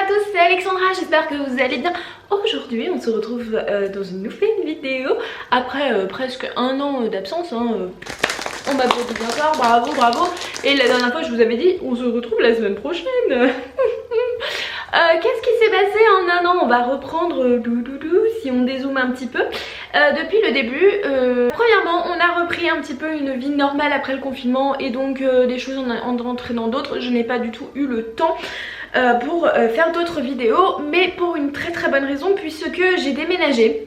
tous, c'est Alexandra, j'espère que vous allez bien. Aujourd'hui on se retrouve dans une nouvelle vidéo après presque un an d'absence. On m'a dit bien tard, bravo, bravo. Et la dernière fois je vous avais dit on se retrouve la semaine prochaine. Qu'est-ce qui s'est passé en un an? On va reprendre si on dézoome un petit peu. Depuis le début, premièrement on a repris un petit peu une vie normale après le confinement. Et donc des choses en entraînant d'autres. Je n'ai pas du tout eu le temps pour faire d'autres vidéos, mais pour une très bonne raison, puisque j'ai déménagé.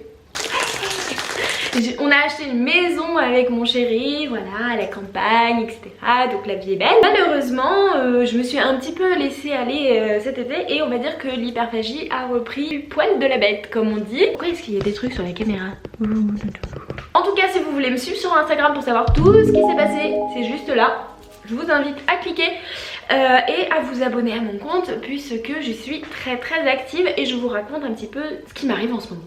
On a acheté une maison avec mon chéri, voilà, à la campagne, etc. Donc la vie est belle. Malheureusement, je me suis un petit peu laissée aller cet été et on va dire que l'hyperphagie a repris du poil de la bête, comme on dit. Pourquoi est-ce qu'il y a des trucs sur la caméra? En tout cas, si vous voulez me suivre sur Instagram pour savoir tout ce qui s'est passé, c'est juste là. Je vous invite à cliquer et à vous abonner à mon compte, puisque je suis très active et je vous raconte un petit peu ce qui m'arrive en ce moment.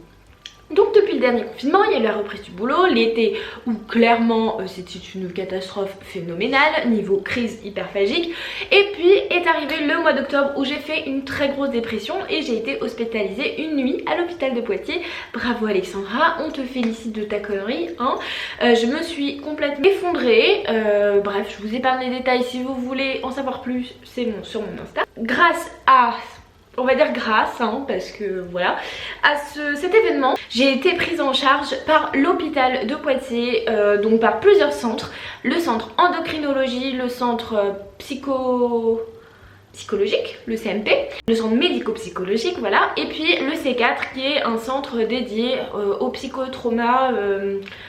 Donc depuis le dernier confinement, il y a eu la reprise du boulot, l'été où clairement c'était une catastrophe phénoménale niveau crise hyperphagique. Et puis est arrivé le mois d'octobre où j'ai fait une très grosse dépression et j'ai été hospitalisée une nuit à l'hôpital de Poitiers. Bravo Alexandra, on te félicite de ta connerie, hein. Je me suis complètement effondrée, bref je vous épargne les détails si vous voulez en savoir plus, c'est sur mon Insta. Grâce à... on va dire grâce, hein, parce que voilà, à cet événement, j'ai été prise en charge par l'hôpital de Poitiers, donc par plusieurs centres. Le centre endocrinologie, le centre psychologique, le CMP, le centre médico-psychologique, voilà, et puis le C4 qui est un centre dédié au psychotrauma,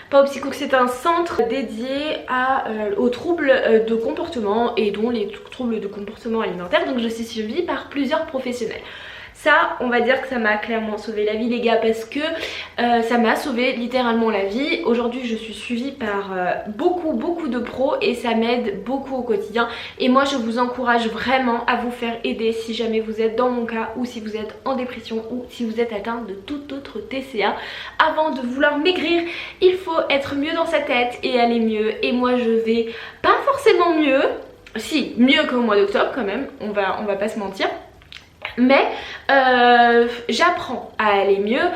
pas au psycho, c'est un centre dédié aux troubles de comportement et dont les troubles de comportement alimentaire. Donc je suis suivie par plusieurs professionnels. Ça, on va dire que ça m'a clairement sauvé la vie les gars, parce que ça m'a sauvé littéralement la vie. Aujourd'hui je suis suivie par beaucoup de pros et ça m'aide beaucoup au quotidien. Et moi je vous encourage vraiment à vous faire aider si jamais vous êtes dans mon cas, ou si vous êtes en dépression, ou si vous êtes atteint de toute autre TCA. Avant de vouloir maigrir, il faut être mieux dans sa tête et aller mieux. Et moi je vais pas forcément mieux, si mieux qu'au mois d'octobre quand même, on va pas se mentir. Mais j'apprends à aller mieux,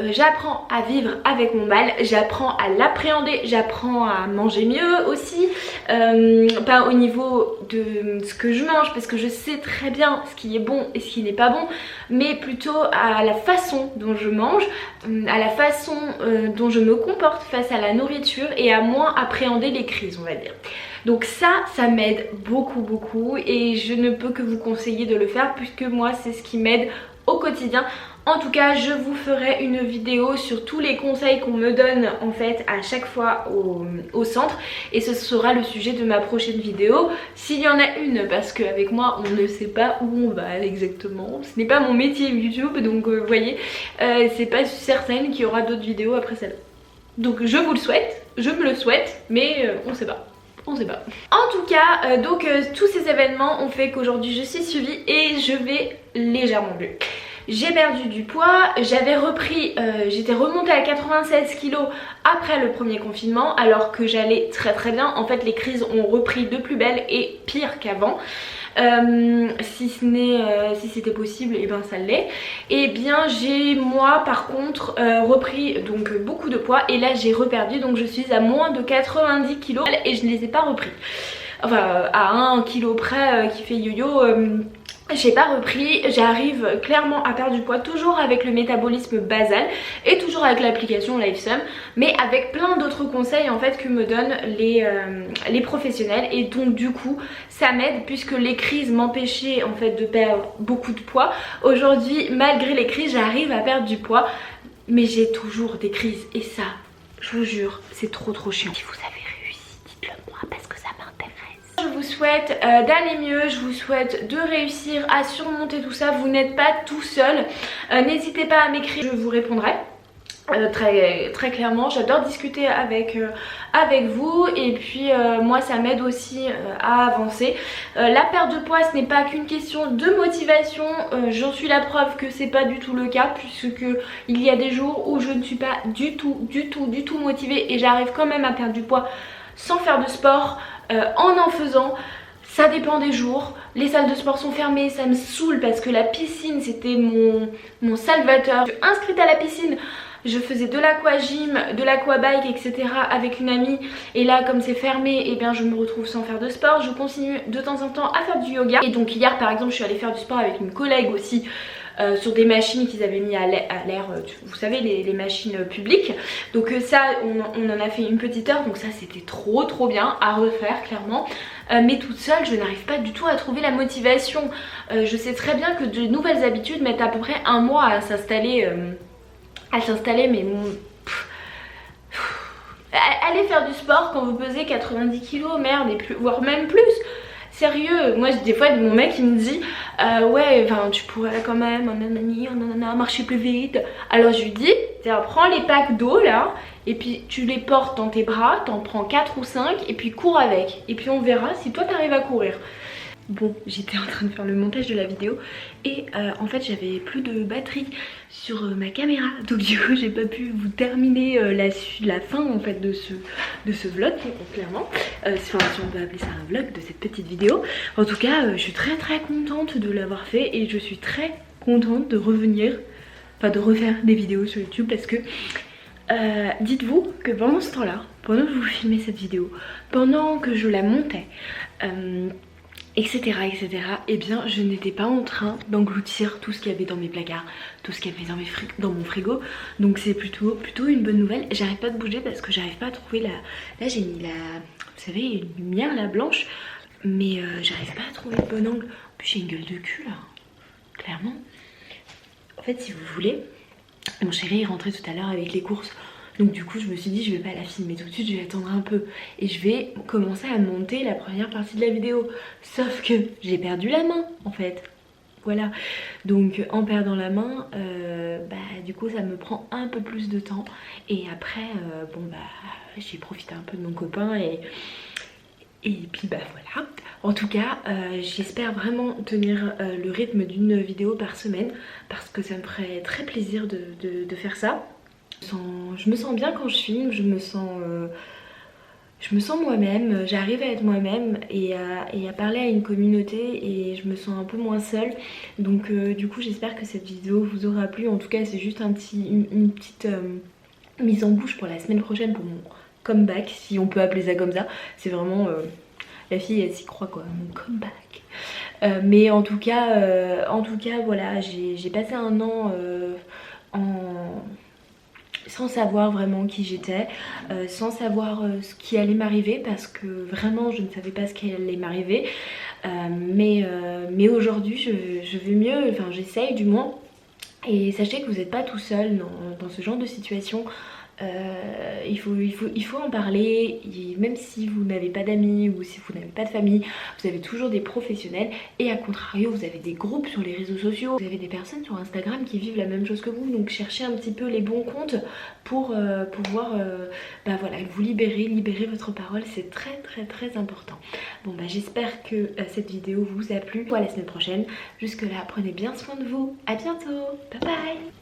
j'apprends à vivre avec mon mal, j'apprends à l'appréhender, j'apprends à manger mieux aussi, pas au niveau de ce que je mange parce que je sais très bien ce qui est bon et ce qui n'est pas bon, mais plutôt à la façon dont je mange, à la façon dont je me comporte face à la nourriture et à moins appréhender les crises, on va dire. Donc ça m'aide beaucoup et je ne peux que vous conseiller de le faire, puisque moi c'est ce qui m'aide au quotidien. En tout cas je vous ferai une vidéo sur tous les conseils qu'on me donne en fait à chaque fois au centre, et ce sera le sujet de ma prochaine vidéo s'il y en a une, parce qu'avec moi on ne sait pas où on va exactement, ce n'est pas mon métier YouTube, donc vous voyez, c'est pas certaine qu'il y aura d'autres vidéos après celle-là. Donc je vous le souhaite, je me le souhaite, mais on sait pas. On sait pas. En tout cas, tous ces événements ont fait qu'aujourd'hui je suis suivie et je vais légèrement mieux. J'ai perdu du poids, j'avais repris, j'étais remontée à 96 kg après le premier confinement, alors que j'allais très bien. En fait les crises ont repris de plus belle et pire qu'avant. Si c'était possible, et ben ça l'est. Et bien j'ai moi par contre repris donc beaucoup de poids, et là j'ai reperdu, donc je suis à moins de 90 kg et je ne les ai pas repris. Enfin à 1 kg près qui fait yo-yo. J'ai pas repris, j'arrive clairement à perdre du poids, toujours avec le métabolisme basal et toujours avec l'application LiveSum, mais avec plein d'autres conseils en fait que me donnent les professionnels, et donc du coup ça m'aide, puisque les crises m'empêchaient en fait de perdre beaucoup de poids. Aujourd'hui malgré les crises j'arrive à perdre du poids, mais j'ai toujours des crises et ça je vous jure c'est trop chiant. Si vous avez réussi, dites-le moi parce que ça m'intéresse. Je vous souhaite d'aller mieux, je vous souhaite de réussir à surmonter tout ça. Vous n'êtes pas tout seul, n'hésitez pas à m'écrire, je vous répondrai. Très clairement, j'adore discuter avec vous, et puis moi ça m'aide aussi à avancer. La perte de poids ce n'est pas qu'une question de motivation, j'en suis la preuve que c'est pas du tout le cas, puisque il y a des jours où je ne suis pas du tout motivée et j'arrive quand même à perdre du poids sans faire de sport, en faisant. Ça dépend des jours, les salles de sport sont fermées, ça me saoule parce que la piscine c'était mon salvateur. Je suis inscrite à la piscine, je faisais de l'aquagym, de l'aquabike, etc. avec une amie. Et là comme c'est fermé, eh bien je me retrouve sans faire de sport. Je continue de temps en temps à faire du yoga. Et donc hier par exemple je suis allée faire du sport avec une collègue aussi. Sur des machines qu'ils avaient mis à l'air, vous savez les machines publiques. Donc ça on en a fait une petite heure, donc ça c'était trop bien à refaire clairement. Mais toute seule je n'arrive pas du tout à trouver la motivation. Je sais très bien que de nouvelles habitudes mettent à peu près un mois à s'installer mais allez faire du sport quand vous pesez 90 kg, merde, et plus, voire même plus. Sérieux, moi des fois mon mec il me dit ouais enfin tu pourrais quand même marcher plus vite. Alors je lui dis prends les packs d'eau là et puis tu les portes dans tes bras, t'en prends 4 ou 5 et puis cours avec. Et puis on verra si toi t'arrives à courir. Bon, j'étais en train de faire le montage de la vidéo et en fait j'avais plus de batterie sur ma caméra, donc du coup j'ai pas pu vous terminer la fin en fait de ce vlog clairement, si on peut appeler ça un vlog, de cette petite vidéo. En tout cas je suis très contente de l'avoir fait et je suis très contente de revenir, enfin de refaire des vidéos sur YouTube parce que dites-vous que pendant ce temps là, pendant que je vous filmais cette vidéo, pendant que je la montais, etc, et bien je n'étais pas en train d'engloutir tout ce qu'il y avait dans mes placards, tout ce qu'il y avait dans mon frigo. Donc c'est plutôt une bonne nouvelle. J'arrive pas de bouger parce que j'arrive pas à trouver là j'ai mis vous savez une lumière là blanche, mais j'arrive pas à trouver le bon angle. En plus j'ai une gueule de cul là, clairement. En fait si vous voulez, mon chéri est rentré tout à l'heure avec les courses. Donc du coup je me suis dit je vais pas la filmer tout de suite, je vais attendre un peu et je vais commencer à monter la première partie de la vidéo. Sauf que j'ai perdu la main en fait. Voilà, donc en perdant la main, du coup ça me prend un peu plus de temps. Et après j'ai profité un peu de mon copain et puis voilà. En tout cas j'espère vraiment tenir le rythme d'une vidéo par semaine parce que ça me ferait très plaisir de faire ça. Je me sens bien quand je filme, je me sens moi-même, j'arrive à être moi-même et à parler à une communauté et je me sens un peu moins seule. Donc du coup j'espère que cette vidéo vous aura plu. En tout cas c'est juste une petite mise en bouche pour la semaine prochaine, pour mon comeback, si on peut appeler ça comme ça. C'est vraiment, la fille elle s'y croit quoi, mon comeback. Mais en tout cas voilà, j'ai passé un an sans savoir vraiment qui j'étais, sans savoir ce qui allait m'arriver parce que vraiment je ne savais pas ce qui allait m'arriver. Mais aujourd'hui je vais mieux, enfin j'essaye du moins. Et sachez que vous n'êtes pas tout seul dans ce genre de situation. Il faut en parler, et même si vous n'avez pas d'amis ou si vous n'avez pas de famille, vous avez toujours des professionnels. Et à contrario vous avez des groupes sur les réseaux sociaux, vous avez des personnes sur Instagram qui vivent la même chose que vous. Donc cherchez un petit peu les bons comptes pour pouvoir voilà, vous libérer votre parole, c'est très important. Bon j'espère que cette vidéo vous a plu. À la semaine prochaine, jusque là prenez bien soin de vous, à bientôt, bye bye.